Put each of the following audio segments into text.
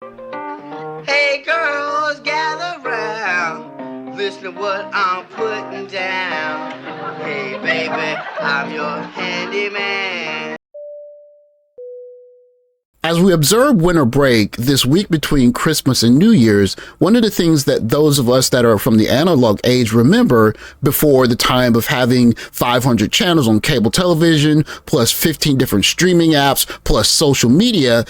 Hey girls, gather round. Listen to what I'm putting down. Hey baby, I'm your handyman. As we observe winter break, this week between Christmas and New Year's, one of the things that those of us that are from the analog age remember before the time of having 500 channels on cable television, plus 15 different streaming apps, plus social media,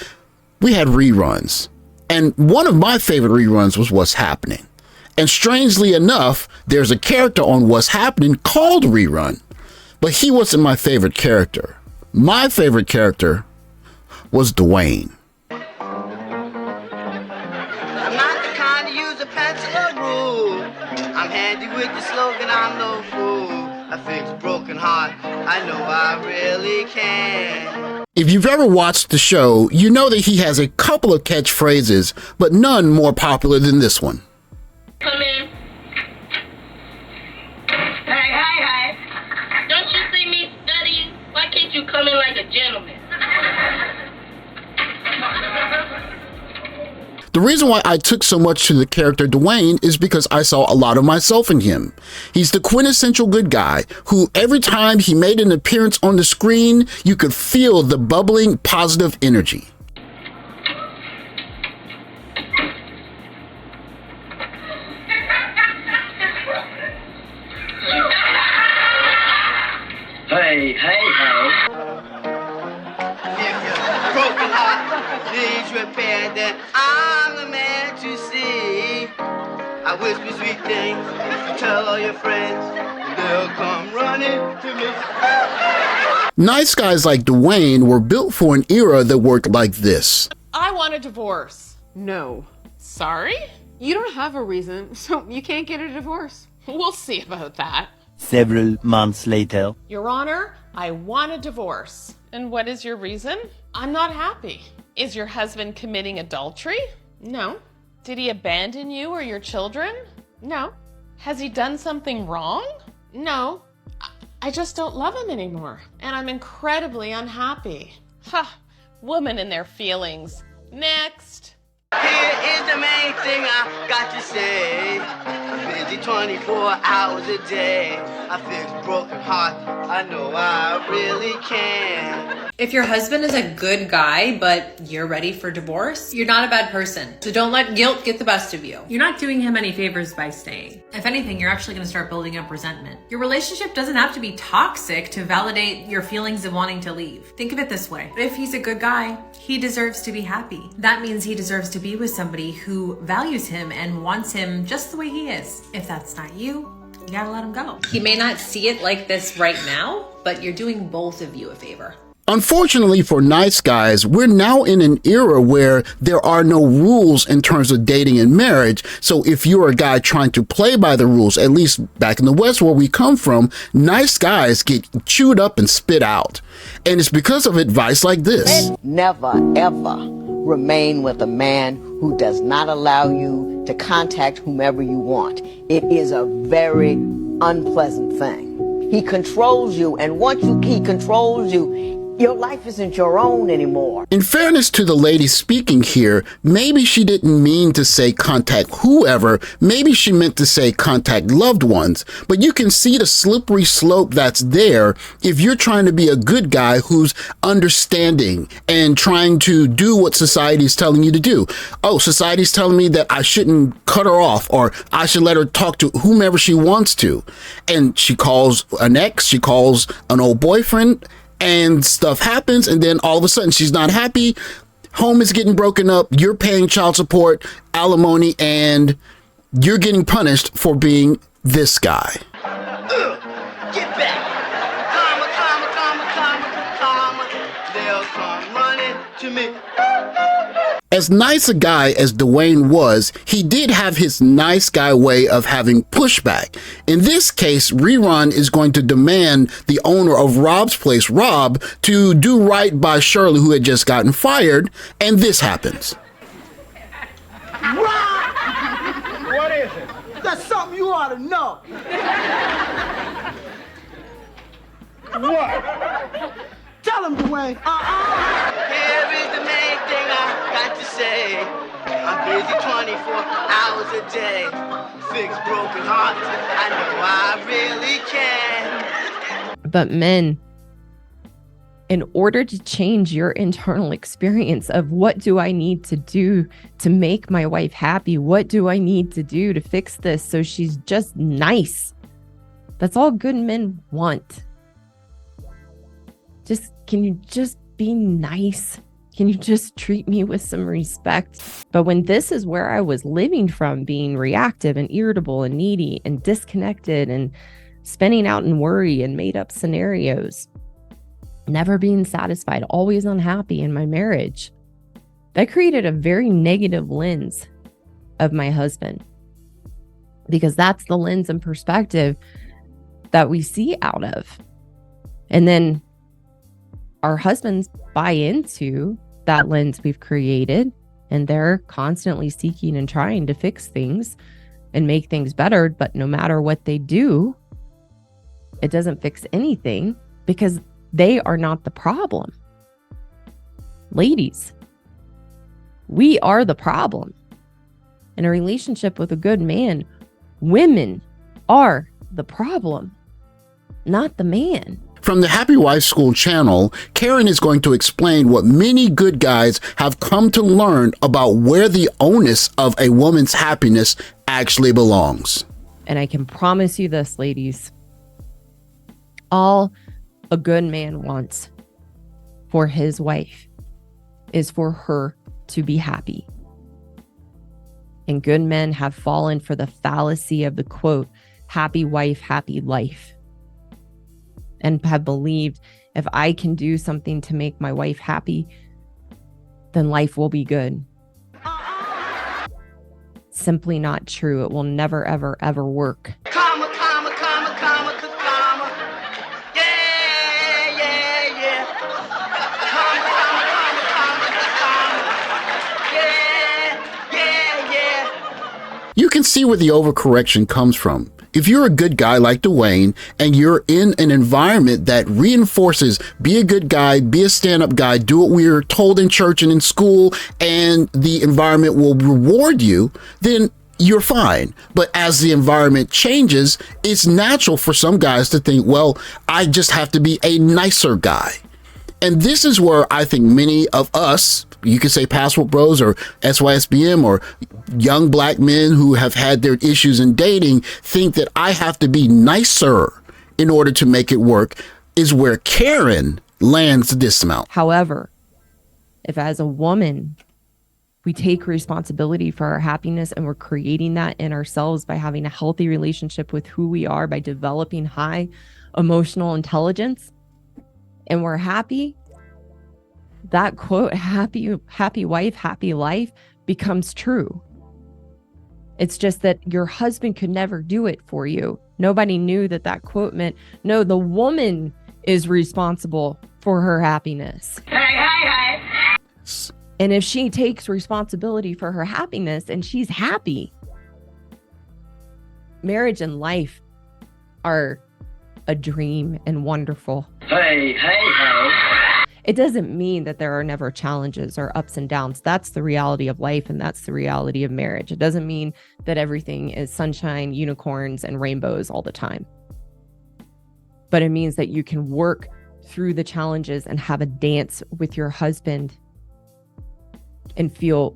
we had reruns. And one of my favorite reruns was What's Happening. And strangely enough, there's a character on What's Happening called Rerun. But he wasn't my favorite character. My favorite character was Dwayne. I'm not the kind to use a pencil or rule. I'm handy with the slogan, I'm no fool. I fix broken heart, I know I really can. If you've ever watched the show, you know that he has a couple of catchphrases, but none more popular than this one. Come in. Hi. Don't you see me studying? Why can't you come in like a gentleman? The reason why I took so much to the character Dwayne is because I saw a lot of myself in him. He's the quintessential good guy who every time he made an appearance on the screen, you could feel the bubbling positive energy. Hey. If your broken heart needs repair, then I'm the man to see. I whisper sweet things, you tell all your friends, and they'll come running to me. Nice guys like Dwayne were built for an era that worked like this. I want a divorce. No. Sorry? You don't have a reason, so you can't get a divorce. We'll see about that. Several months later. Your Honor, I want a divorce. And what is your reason? I'm not happy. Is your husband committing adultery? No. Did he abandon you or your children? No. Has he done something wrong? No. I just don't love him anymore. And I'm incredibly unhappy. Ha! Women and their feelings. Next. Here is the main thing I got to say. Busy 24 hours a day. I fix broken heart, I know I really can. If your husband is a good guy, but you're ready for divorce, you're not a bad person. So don't let guilt get the best of you. You're not doing him any favors by staying. If anything, you're actually going to start building up resentment. Your relationship doesn't have to be toxic to validate your feelings of wanting to leave. Think of it this way. If he's a good guy, he deserves to be happy. That means he deserves to be with somebody who values him and wants him just the way he is. If that's not you, you gotta let him go. He may not see it like this right now, but you're doing both of you a favor. Unfortunately for nice guys, we're now in an era where there are no rules in terms of dating and marriage. So if you're a guy trying to play by the rules, at least back in the West where we come from, nice guys get chewed up and spit out. And it's because of advice like this. Never, ever remain with a man who does not allow you to contact whomever you want. It is a very unpleasant thing. He controls you, and once he controls you, your life isn't your own anymore. In fairness to the lady speaking here, maybe she didn't mean to say contact whoever, maybe she meant to say contact loved ones, but you can see the slippery slope that's there if you're trying to be a good guy who's understanding and trying to do what society's telling you to do. Oh, society's telling me that I shouldn't cut her off, or I should let her talk to whomever she wants to. And she calls an ex, she calls an old boyfriend, and stuff happens, and then all of a sudden she's not happy, home is getting broken up, you're paying child support, alimony, and you're getting punished for being this guy. Get back! Karma. They'll come running to me. As nice a guy as Dwayne was, he did have his nice guy way of having pushback. In this case, Rerun is going to demand the owner of Rob's place, Rob, to do right by Shirley, who had just gotten fired, and this happens. Rob! What is it? That's something you ought to know. What? Tell him, Dwayne. Here is the main thing I got to say. busy 24 hours a day. Fix broken hearts, I know I really can. But men, in order to change your internal experience of what do I need to do to make my wife happy? What do I need to do to fix this so she's just nice? That's all good men want. Can you just be nice? Can you just treat me with some respect? But when this is where I was living from, being reactive and irritable and needy and disconnected and spinning out in worry and made up scenarios, never being satisfied, always unhappy in my marriage, that created a very negative lens of my husband, because that's the lens and perspective that we see out of. And then our husbands buy into that lens we've created, and they're constantly seeking and trying to fix things and make things better. But no matter what they do, it doesn't fix anything because they are not the problem. Ladies, we are the problem. In a relationship with a good man, women are the problem, not the man. From the Happy Wife School channel, Karen is going to explain what many good guys have come to learn about where the onus of a woman's happiness actually belongs. And I can promise you this, ladies, all a good man wants for his wife is for her to be happy. And good men have fallen for the fallacy of the quote, happy wife, happy life. And have believed if I can do something to make my wife happy, then life will be good. Simply not true. It will never, ever, ever work. Comma, comma, comma, comma, comma. Yeah, yeah, yeah. Comma, comma, comma, comma. Yeah, yeah, yeah. You can see where the overcorrection comes from. If you're a good guy like Dwayne and you're in an environment that reinforces be a good guy, be a stand-up guy, do what we're told in church and in school, and the environment will reward you, then you're fine. But as the environment changes, it's natural for some guys to think, well, I just have to be a nicer guy. And this is where I think many of us, you could say Passport Bros or SYSBM or young black men who have had their issues in dating, think that I have to be nicer in order to make it work, is where Karen lands the dismount. However, if as a woman, we take responsibility for our happiness and we're creating that in ourselves by having a healthy relationship with who we are, by developing high emotional intelligence, and we're happy, that quote, happy wife, happy life, becomes true. It's just that your husband could never do it for you. Nobody knew that that quote meant, no, the woman is responsible for her happiness. Hey. And if she takes responsibility for her happiness and she's happy, marriage and life are a dream and wonderful. Hey. It doesn't mean that there are never challenges or ups and downs. That's the reality of life, and that's the reality of marriage. It doesn't mean that everything is sunshine, unicorns, and rainbows all the time. But it means that you can work through the challenges and have a dance with your husband and feel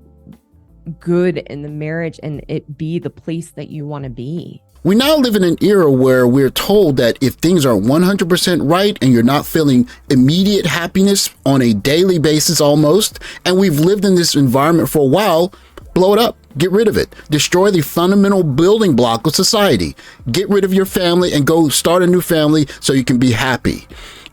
good in the marriage and it be the place that you want to be. We now live in an era where we're told that if things are 100% right and you're not feeling immediate happiness on a daily basis almost, and we've lived in this environment for a while, blow it up, get rid of it, destroy the fundamental building block of society, get rid of your family and go start a new family so you can be happy.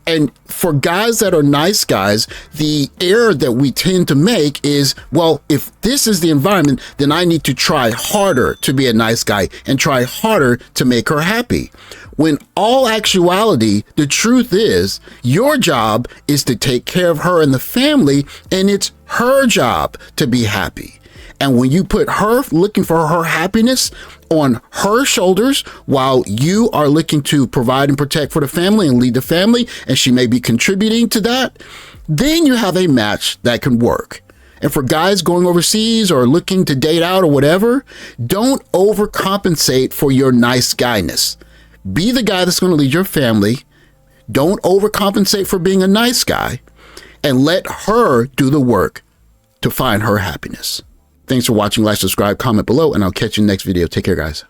And for guys that are nice guys, the error that we tend to make is, well, if this is the environment, then I need to try harder to be a nice guy and try harder to make her happy. When all actuality, the truth is, your job is to take care of her and the family, and it's her job to be happy. And when you put her looking for her happiness on her shoulders while you are looking to provide and protect for the family and lead the family, and she may be contributing to that, then you have a match that can work. And for guys going overseas or looking to date out or whatever, don't overcompensate for your nice guyness. Be the guy that's going to lead your family. Don't overcompensate for being a nice guy, and let her do the work to find her happiness. Thanks for watching. Like, subscribe, comment below, and I'll catch you in the next video. Take care, guys.